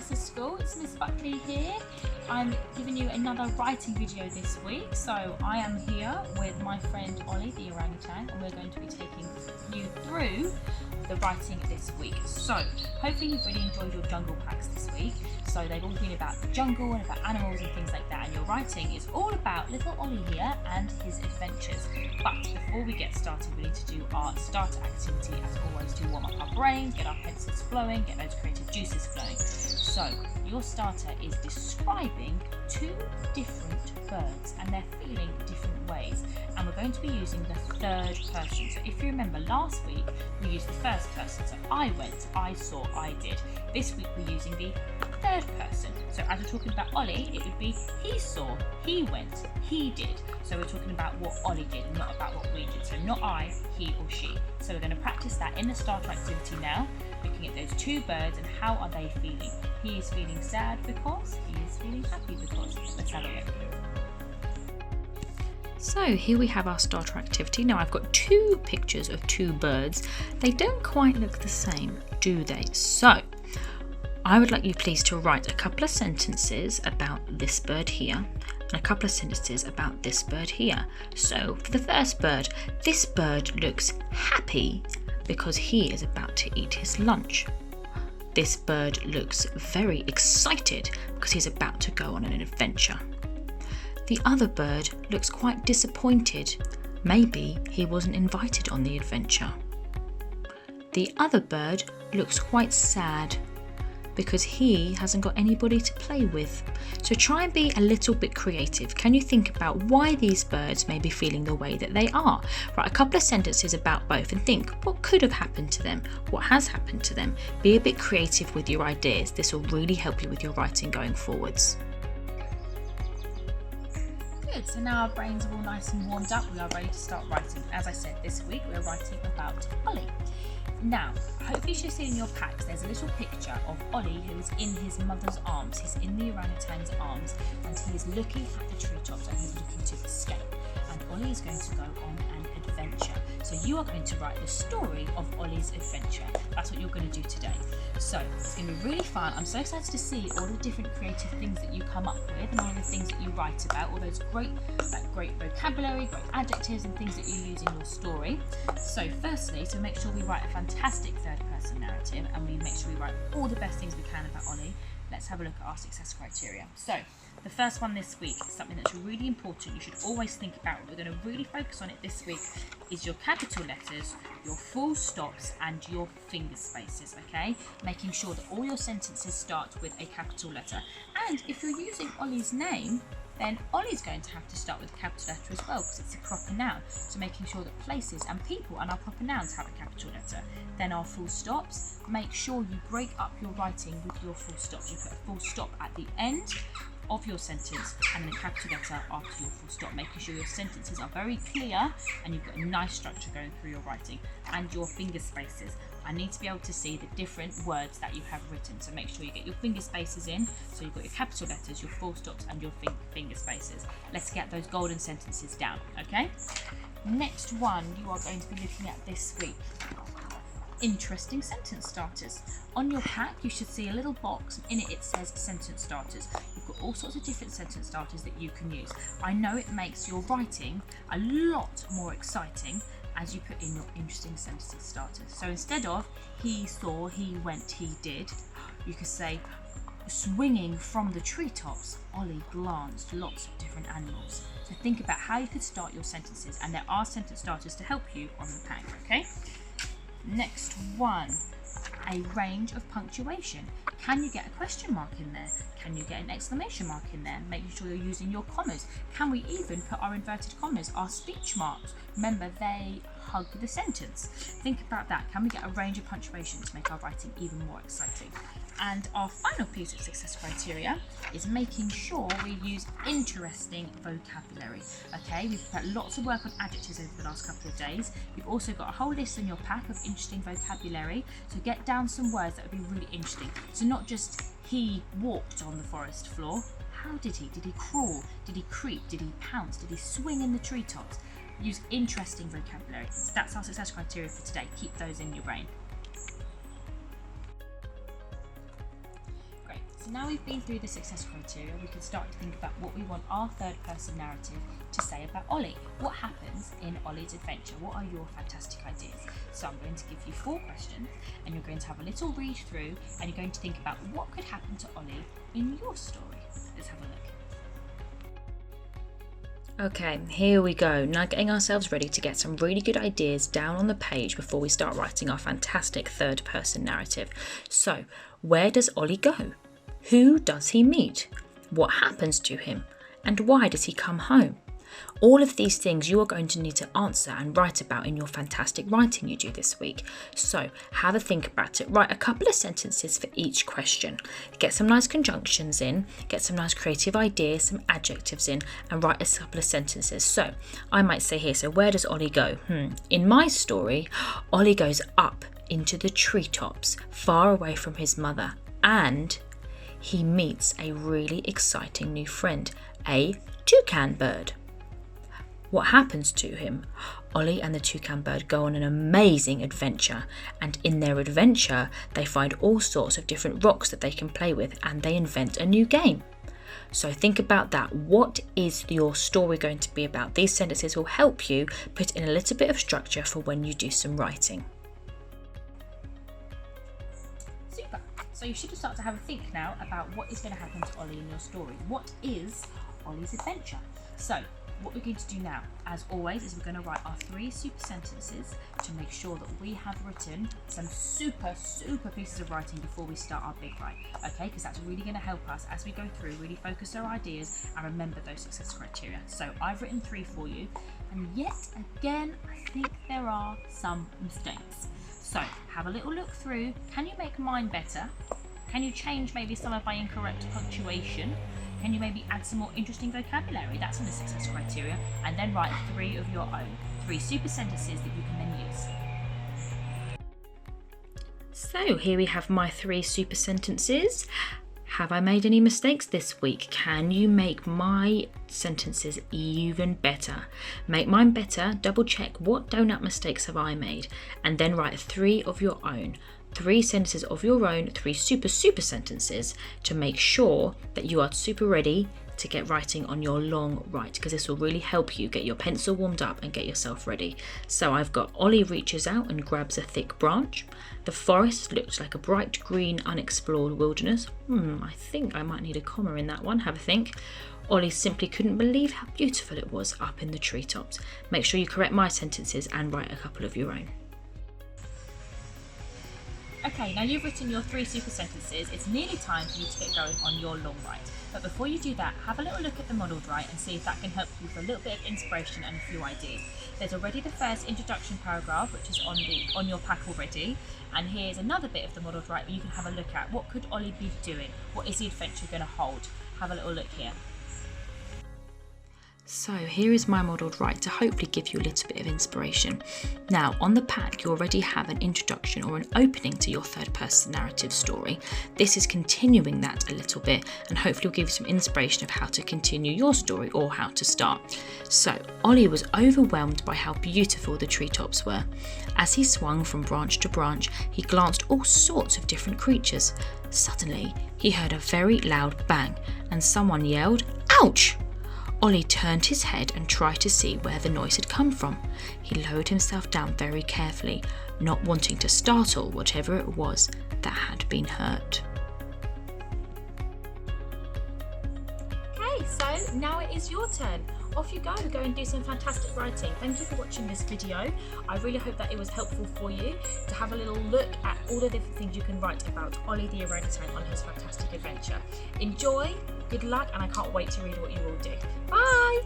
Access School. It's Miss Buckley here. I'm giving you another writing video this week. So I am here with my friend Ollie, the orangutan, and we're going to be taking you through the writing this week. So hopefully you've really enjoyed your jungle packs this week. So they've all been about the jungle and about animals and things like that, and your writing is all about little Ollie here and his adventures. But before we get started, we need to do our starter activity as always to warm up our brains, get our pencils flowing, get those creative juices flowing. So your starter is describing two different birds and they're feeling different ways, and we're going to be using the third person. So if you remember last week we used the first person, so I went, I saw, I did. This week we're using the third person. So as we're talking about Ollie, it would be he saw, he went, he did. So we're talking about what Ollie did, not about what we did. So not I, he or she. So we're going to practice that in the starter activity now, looking at those two birds and how are they feeling. He is feeling sad because, he is feeling happy because. Let's have a look. So here we have our starter activity. Now I've got two pictures of two birds. They don't quite look the same, do they? So I would like you please to write a couple of sentences about this bird here and a couple of sentences about this bird here. So for the first bird, this bird looks happy because he is about to eat his lunch. This bird looks very excited because he's about to go on an adventure. The other bird looks quite disappointed. Maybe he wasn't invited on the adventure. The other bird looks quite sad because he hasn't got anybody to play with. So try and be a little bit creative. Can you think about why these birds may be feeling the way that they are? Write a couple of sentences about both and think what could have happened to them, what has happened to them. Be a bit creative with your ideas. This will really help you with your writing going forwards. Good, so now our brains are all nice and warmed up, we are ready to start writing. As I said, this week we're writing about Ollie. Now, hopefully you should see in your packs there's a little picture of Ollie who is in his mother's arms. He's in the orangutan's arms and he is looking at the treetops and he's looking to escape. And Ollie is going to go on an adventure. So you are going to write the story of Ollie's adventure. That's what you're going to do today. So it's going to be really fun. I'm so excited to see all the different creative things that you come up with and all the things that you write about, all those great vocabulary, great adjectives and things that you use in your story. So firstly, to make sure we write a fantastic third person narrative and we make sure we write all the best things we can about Ollie, let's have a look at our success criteria. So the first one this week is something that's really important. You should always think about. We're going to really focus on it this week is your capital letters, your full stops and your finger spaces, okay? Making sure that all your sentences start with a capital letter. And if you're using Ollie's name, then Ollie's going to have to start with a capital letter as well because it's a proper noun. So making sure that places and people and our proper nouns have a capital letter. Then our full stops, make sure you break up your writing with your full stops. You put a full stop at the end of your sentence and then a capital letter after your full stop, making sure your sentences are very clear and you've got a nice structure going through your writing. And your finger spaces, I need to be able to see the different words that you have written, so make sure you get your finger spaces in. So you've got your capital letters, your full stops and your finger spaces. Let's get those golden sentences down, okay? Next one you are going to be looking at this week. Interesting sentence starters. On your pack you should see a little box and in it says sentence starters. You've got all sorts of different sentence starters that you can use. I know it makes your writing a lot more exciting as you put in your interesting sentence starters. So instead of he saw, he went, he did, you could say swinging from the treetops, Ollie glanced lots of different animals. So think about how you could start your sentences, and there are sentence starters to help you on the pack, okay? Next one, a range of punctuation. Can you get a question mark in there? Can you get an exclamation mark in there? Making sure you're using your commas. Can we even put our inverted commas, our speech marks? Remember, they hug the sentence. Think about that. Can we get a range of punctuation to make our writing even more exciting? And our final piece of success criteria is making sure we use interesting vocabulary. Okay, we've put lots of work on adjectives over the last couple of days. You've also got a whole list in your pack of interesting vocabulary. So get down some words that would be really interesting. So not just he walked on the forest floor. How did he? Did he crawl? Did he creep? Did he pounce? Did he swing in the treetops? Use interesting vocabulary. So that's our success criteria for today. Keep those in your brain. So now we've been through the success criteria, we can start to think about what we want our third person narrative to say about Ollie. What happens in Ollie's adventure? What are your fantastic ideas? So I'm going to give you 4 questions and you're going to have a little read through and you're going to think about what could happen to Ollie in your story. Let's have a look. Okay, here we go. Now getting ourselves ready to get some really good ideas down on the page before we start writing our fantastic third person narrative. So, where does Ollie go? Who does he meet? What happens to him? And why does he come home? All of these things you are going to need to answer and write about in your fantastic writing you do this week. So have a think about it. Write a couple of sentences for each question. Get some nice conjunctions in, get some nice creative ideas, some adjectives in, and write a couple of sentences. So I might say here, so where does Ollie go? In my story, Ollie goes up into the treetops, far away from his mother, and he meets a really exciting new friend, a toucan bird. What happens to him? Ollie and the toucan bird go on an amazing adventure, and in their adventure they find all sorts of different rocks that they can play with, and they invent a new game. So think about that. What is your story going to be about? These sentences will help you put in a little bit of structure for when you do some writing. Super. So you should start to have a think now about what is going to happen to Ollie in your story. What is Ollie's adventure? So what we're going to do now, as always, is we're going to write our 3 super sentences to make sure that we have written some super pieces of writing before we start our big write, okay? Because that's really going to help us as we go through, really focus our ideas and remember those success criteria. So I've written 3 for you, and yet again, I think there are some mistakes. So have a little look through. Can you make mine better? Can you change maybe some of my incorrect punctuation? Can you maybe add some more interesting vocabulary? That's in the success criteria. And then write 3 of your own. 3 super sentences that you can then use. So here we have my 3 super sentences. Have I made any mistakes this week? Can you make my sentences even better? Make mine better, double check what donut mistakes have I made, and then write 3 of your own. 3 sentences of your own, 3 super sentences to make sure that you are super ready to get writing on your long write, because this will really help you get your pencil warmed up and get yourself ready. So I've got Ollie reaches out and grabs a thick branch. The forest looked like a bright green unexplored wilderness. I think I might need a comma in that one. Have a think. Ollie simply couldn't believe how beautiful it was up in the treetops. Make sure you correct my sentences and write a couple of your own. Okay, now you've written your 3 super sentences. It's nearly time for you to get going on your long write. But before you do that, have a little look at the modelled write and see if that can help you with a little bit of inspiration and a few ideas. There's already the first introduction paragraph, which is on your pack already. And here's another bit of the modelled write where you can have a look at what could Ollie be doing? What is the adventure going to hold? Have a little look here. So here is my modelled write to hopefully give you a little bit of inspiration. Now on the pack you already have an introduction or an opening to your third person narrative story. This is continuing that a little bit and hopefully will give you some inspiration of how to continue your story or how to start. So Ollie was overwhelmed by how beautiful the treetops were. As he swung from branch to branch, he glanced all sorts of different creatures. Suddenly he heard a very loud bang and someone yelled, "Ouch!" Ollie turned his head and tried to see where the noise had come from. He lowered himself down very carefully, not wanting to startle whatever it was that had been hurt. Okay, so now it is your turn. Off you go and do some fantastic writing. Thank you for watching this video. I really hope that it was helpful for you to have a little look at all the different things you can write about Ollie the orangutan on his fantastic adventure. Enjoy, good luck, and I can't wait to read what you all do. Bye!